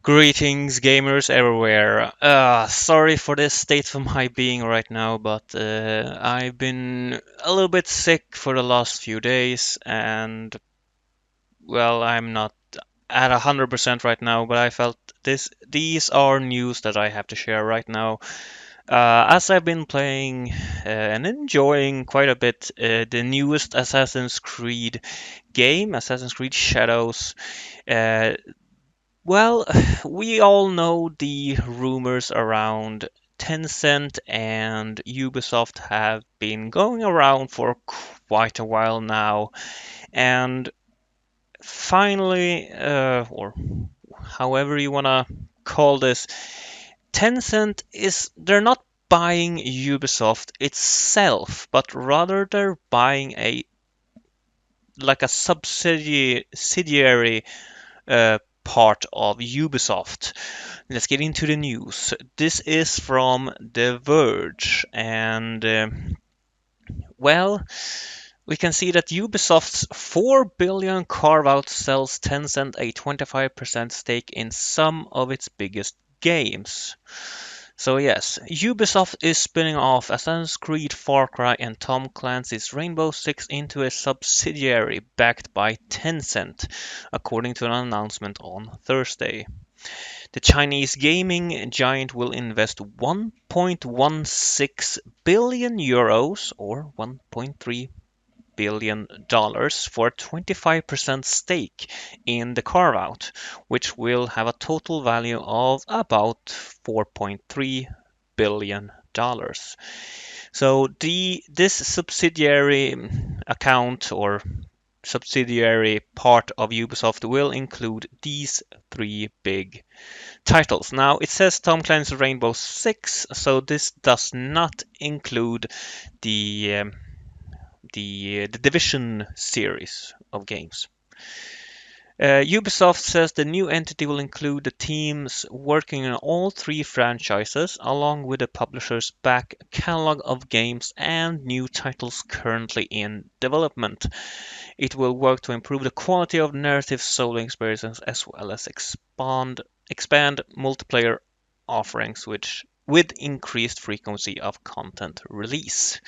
Greetings, gamers everywhere. Sorry for this state of my being right now, but I've been a little bit sick for the last few days, and well, I'm not at 100% right now, but I felt these are news that I have to share right now. As I've been playing and enjoying quite a bit the newest Assassin's Creed game, Assassin's Creed Shadows. Uh, well, we all know the rumors around Tencent and Ubisoft have been going around for quite a while now, and finally, or however you want to call this, they're not buying Ubisoft itself, but rather they're buying a subsidiary part of Ubisoft. Let's get into the news. This is from The Verge, and well, we can see that Ubisoft's 4 billion carve-out sells Tencent a 25% stake in some of its biggest games. So yes, Ubisoft is spinning off Assassin's Creed, Far Cry, and Tom Clancy's Rainbow Six into a subsidiary backed by Tencent, according to an announcement on Thursday. The Chinese gaming giant will invest 1.16 billion euros or $1.3 billion for a 25% stake in the carve-out, which will have a total value of about $4.3 billion. So this subsidiary account or subsidiary part of Ubisoft will include these three big titles. Now it says Tom Clancy's Rainbow Six, so this does not include the the Division series of games. Ubisoft says the new entity will include the teams working on all three franchises, along with the publisher's back catalog of games and new titles currently in development. It will work to improve the quality of narrative solo experiences as well as expand multiplayer offerings with increased frequency of content release.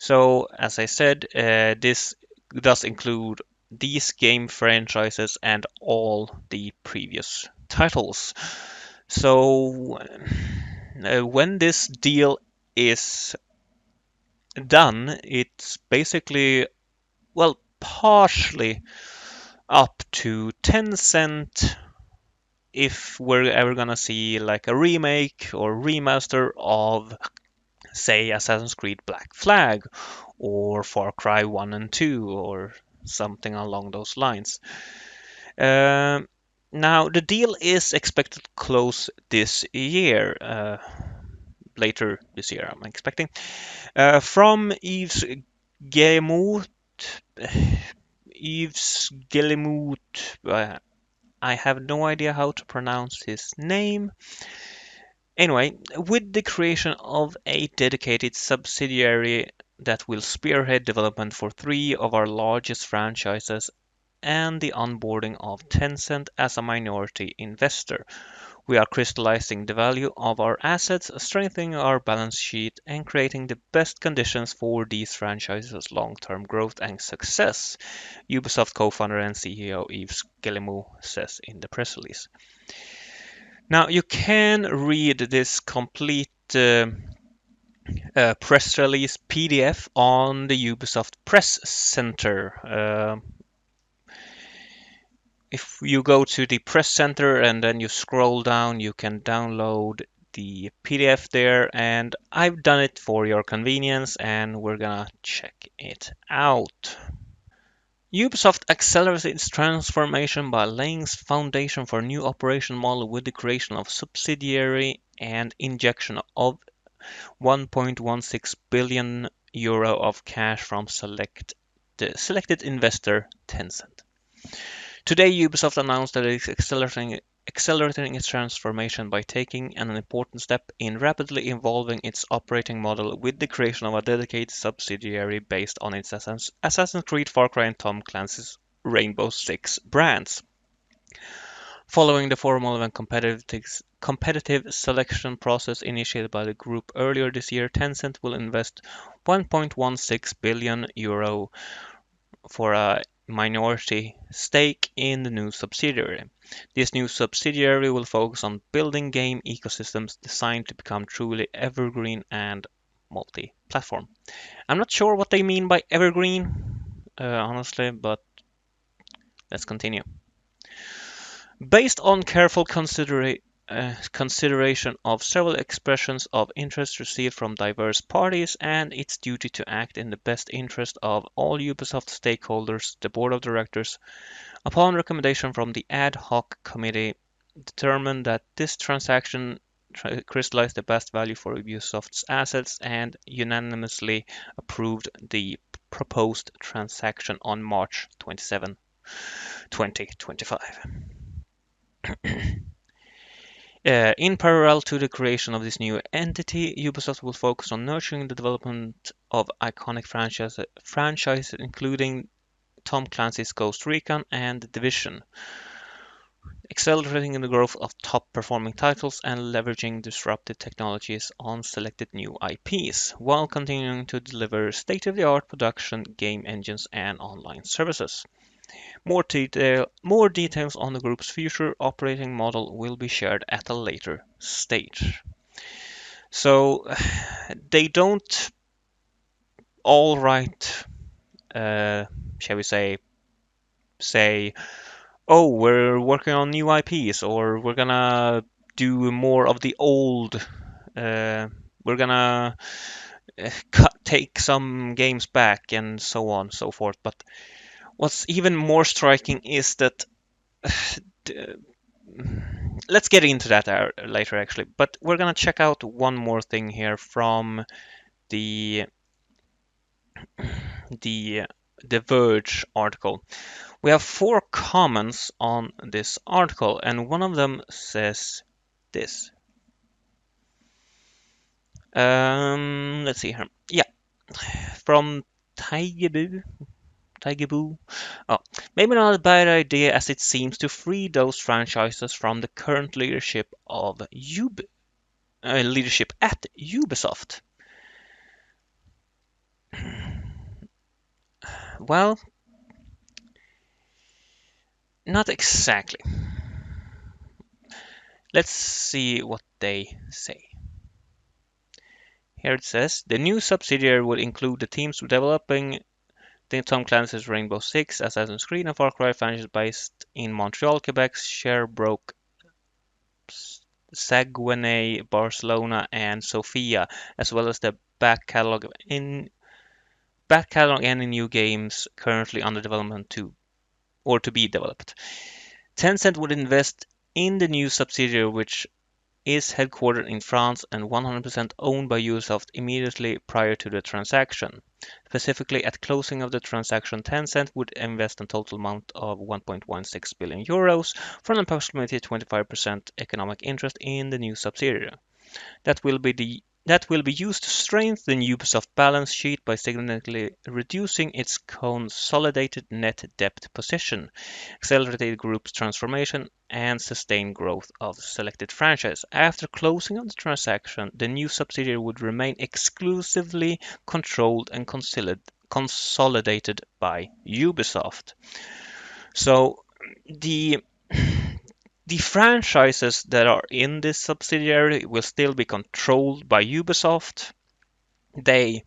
So, as I said, this does include these game franchises and all the previous titles. So, when this deal is done, it's basically, well, partially up to Tencent if we're ever gonna see like a remake or remaster of, say, Assassin's Creed Black Flag or Far Cry 1 and 2 or something along those lines. Um, Now, the deal is expected to close this year, later this year, I'm expecting. From Guillemot, Yves Guillemot, I have no idea how to pronounce his name. Anyway, with the creation of a dedicated subsidiary that will spearhead development for three of our largest franchises and the onboarding of Tencent as a minority investor, we are crystallizing the value of our assets, strengthening our balance sheet, and creating the best conditions for these franchises' long-term growth and success, Ubisoft co-founder and CEO Yves Guillemot says in the press release. Now, you can read this complete press release PDF on the Ubisoft Press Center. If you go to the Press Center and then you scroll down, you can download the PDF there, and I've done it for your convenience, and we're gonna check it out. Ubisoft accelerates its transformation by laying foundation for a new operation model with the creation of subsidiary and injection of 1.16 billion euro of cash from the selected investor Tencent. Today, Ubisoft announced that it is accelerating its transformation by taking an important step in rapidly evolving its operating model with the creation of a dedicated subsidiary based on its Assassin's Creed, Far Cry, and Tom Clancy's Rainbow Six brands. Following the formal and competitive selection process initiated by the group earlier this year, Tencent will invest 1.16 billion euro for a minority stake in the new subsidiary. This new subsidiary will focus on building game ecosystems designed to become truly evergreen and multi-platform. I'm not sure what they mean by evergreen, honestly, but let's continue. Based on careful consideration of several expressions of interest received from diverse parties and its duty to act in the best interest of all Ubisoft stakeholders, the board of directors, upon recommendation from the ad hoc committee, determined that this transaction crystallized the best value for Ubisoft's assets and unanimously approved the proposed transaction on March 27, 2025. In parallel to the creation of this new entity, Ubisoft will focus on nurturing the development of iconic franchises including Tom Clancy's Ghost Recon and The Division, accelerating the growth of top-performing titles and leveraging disruptive technologies on selected new IPs, while continuing to deliver state-of-the-art production, game engines, and online services. More details on the group's future operating model will be shared at a later stage. So they don't all right, shall we say, oh, we're working on new IPs, or we're gonna do more of the old. We're gonna take some games back, and so on and so forth. But what's even more striking is that let's get into that later, actually. But we're gonna check out one more thing here from the the the Verge article. We have 4 comments on this article, and one of them says this. Let's see here. Yeah, from Tigebu. Tigebu. Oh, maybe not a bad idea as it seems to free those franchises from the current leadership of leadership at Ubisoft. Well, not exactly. Let's see what they say. Here it says the new subsidiary will include the teams developing the Tom Clancy's Rainbow Six, Assassin's Creed, and Far Cry franchises based in Montreal, Quebec, Sherbrooke, Saguenay, Barcelona, and Sofia, as well as the back catalog any new games currently under development to be developed. Tencent would invest in the new subsidiary, which is headquartered in France and 100% owned by Ubisoft immediately prior to the transaction. Specifically, at closing of the transaction, Tencent would invest a total amount of 1.16 billion euros for an approximately 25% economic interest in the new subsidiary. That will be used to strengthen Ubisoft's balance sheet by significantly reducing its consolidated net debt position, accelerate the group's transformation, and sustain growth of selected franchises. After closing of the transaction, the new subsidiary would remain exclusively controlled and consolidated by Ubisoft. So the the franchises that are in this subsidiary will still be controlled by Ubisoft. I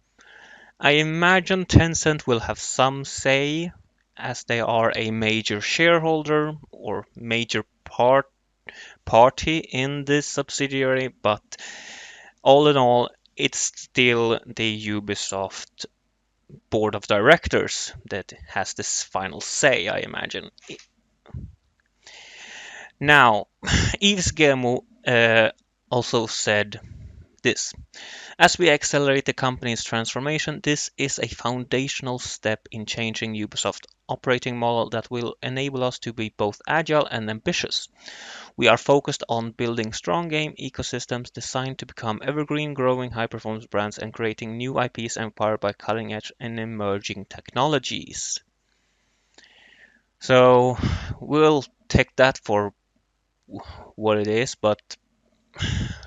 imagine Tencent will have some say as they are a major shareholder or major party in this subsidiary, but all in all, it's still the Ubisoft board of directors that has this final say, I imagine. Now, Yves Guillemot also said this. As we accelerate the company's transformation, this is a foundational step in changing Ubisoft's operating model that will enable us to be both agile and ambitious. We are focused on building strong game ecosystems designed to become evergreen, growing high-performance brands and creating new IPs empowered by cutting-edge and emerging technologies. So we'll take that for what it is, but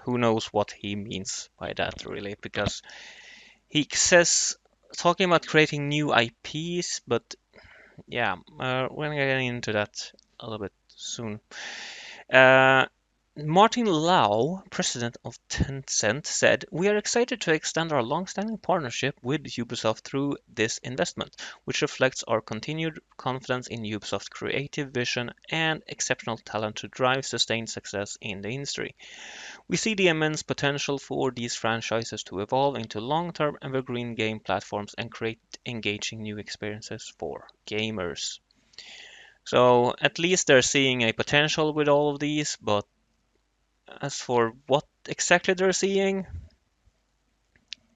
who knows what he means by that really, because he says talking about creating new IPs, but yeah, we're gonna get into that a little bit soon. Uh, Martin Lau, president of Tencent, said, "We are excited to extend our long-standing partnership with Ubisoft through this investment, which reflects our continued confidence in Ubisoft's creative vision and exceptional talent to drive sustained success in the industry. We see the immense potential for these franchises to evolve into long-term evergreen game platforms and create engaging new experiences for gamers." So at least they're seeing a potential with all of these, but as for what exactly they're seeing,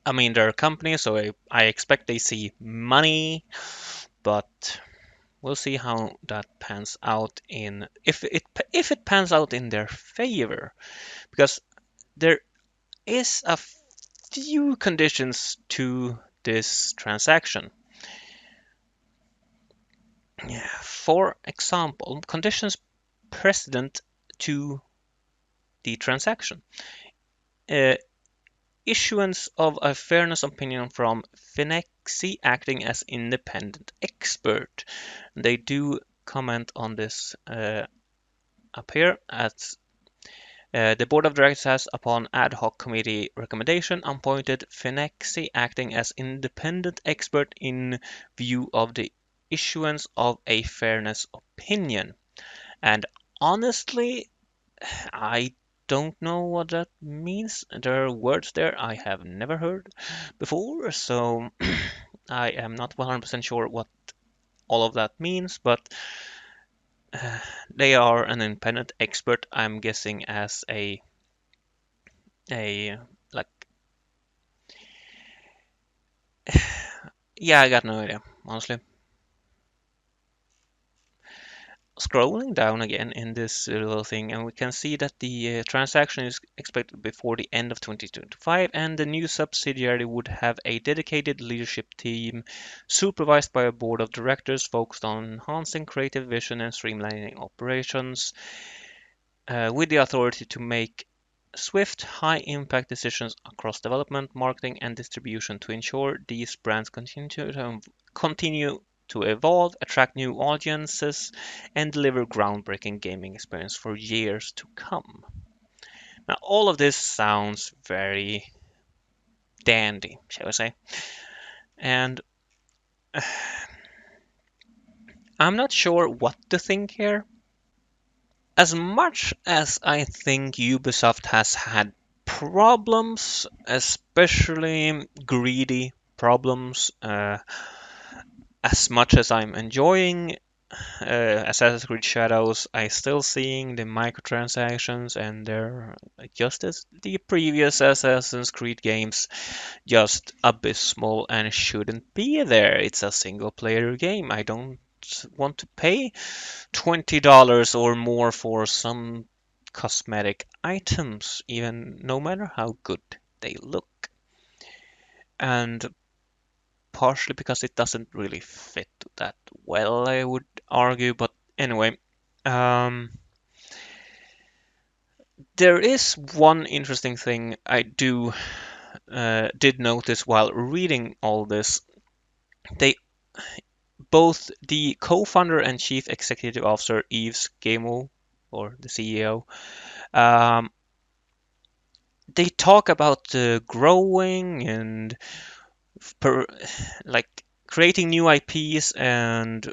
I mean, they're a company, so I expect they see money, but we'll see how that pans out in if it pans out in their favor, because there is a few conditions to this transaction. For example, conditions precedent to the transaction. Uh, Issuance of a fairness opinion from Finexi acting as independent expert. They do comment on this up here as the board of directors has, upon ad hoc committee recommendation, appointed Finexi acting as independent expert in view of the issuance of a fairness opinion. And honestly, I don't know what that means. There are words there I have never heard before, so I am not 100% sure what all of that means, but they are an independent expert, I'm guessing, as a like yeah, I got no idea, honestly. Scrolling down again in this little thing, and we can see that the transaction is expected before the end of 2025, and the new subsidiary would have a dedicated leadership team supervised by a board of directors focused on enhancing creative vision and streamlining operations, with the authority to make swift, high-impact decisions across development, marketing, and distribution to ensure these brands continue to evolve, attract new audiences, and deliver groundbreaking gaming experience for years to come. Now, all of this sounds very dandy, shall we say? And I'm not sure what to think here. As much as I think Ubisoft has had problems, especially greedy problems, as much as I'm enjoying Assassin's Creed Shadows, I still seeing the microtransactions, and they're just as the previous Assassin's Creed games, just abysmal and shouldn't be there. It's a single player game. I don't want to pay $20 or more for some cosmetic items, even no matter how good they look. And partially because it doesn't really fit that well, I would argue. But anyway, um, there is one interesting thing I did notice while reading all this. They both the co-founder and chief executive officer Yves Guillemot, or the CEO, um, they talk about growing and per, like creating new IPs, and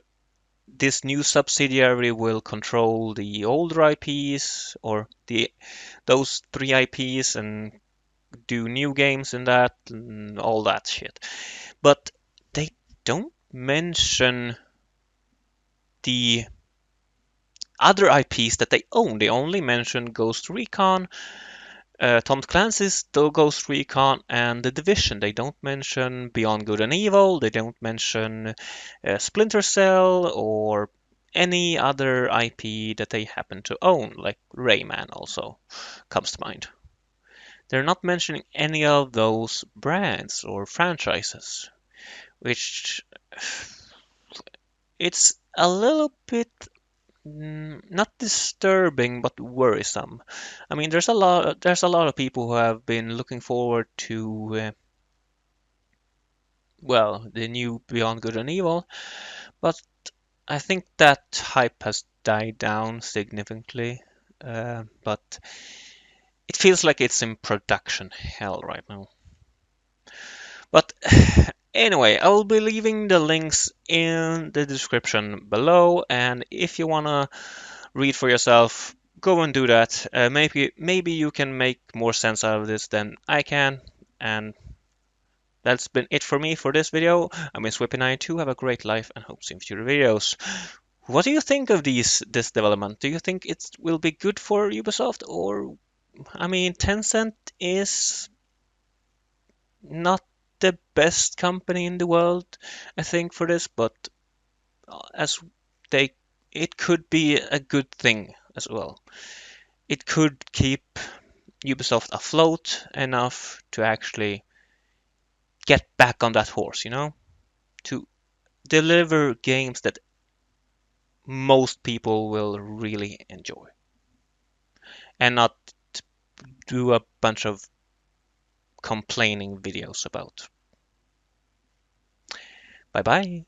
this new subsidiary will control the older IPs, or the those three IPs, and do new games in that and all that shit. But they don't mention the other IPs that they own. They only mention Ghost Recon, Tom Clancy's The Ghost Recon, and The Division. They don't mention Beyond Good and Evil. They don't mention Splinter Cell or any other IP that they happen to own, like Rayman also comes to mind. They're not mentioning any of those brands or franchises, which it's a little bit Not disturbing, but worrisome. I mean, there's a lot of people who have been looking forward to, well, the new Beyond Good and Evil, but I think that hype has died down significantly. But it feels like it's in production hell right now. But anyway, I will be leaving the links in the description below, and if you wanna read for yourself, go and do that. Maybe you can make more sense out of this than I can. And that's been it for me for this video. I've been Swippy92. Have a great life and hope to see you in future videos. What do you think of this development? Do you think it will be good for Ubisoft? Or I mean, Tencent is not the best company in the world, I think, for this, but as they, it could be a good thing as well. It could keep Ubisoft afloat enough to actually get back on that horse, to deliver games that most people will really enjoy and not do a bunch of complaining videos about. Bye bye.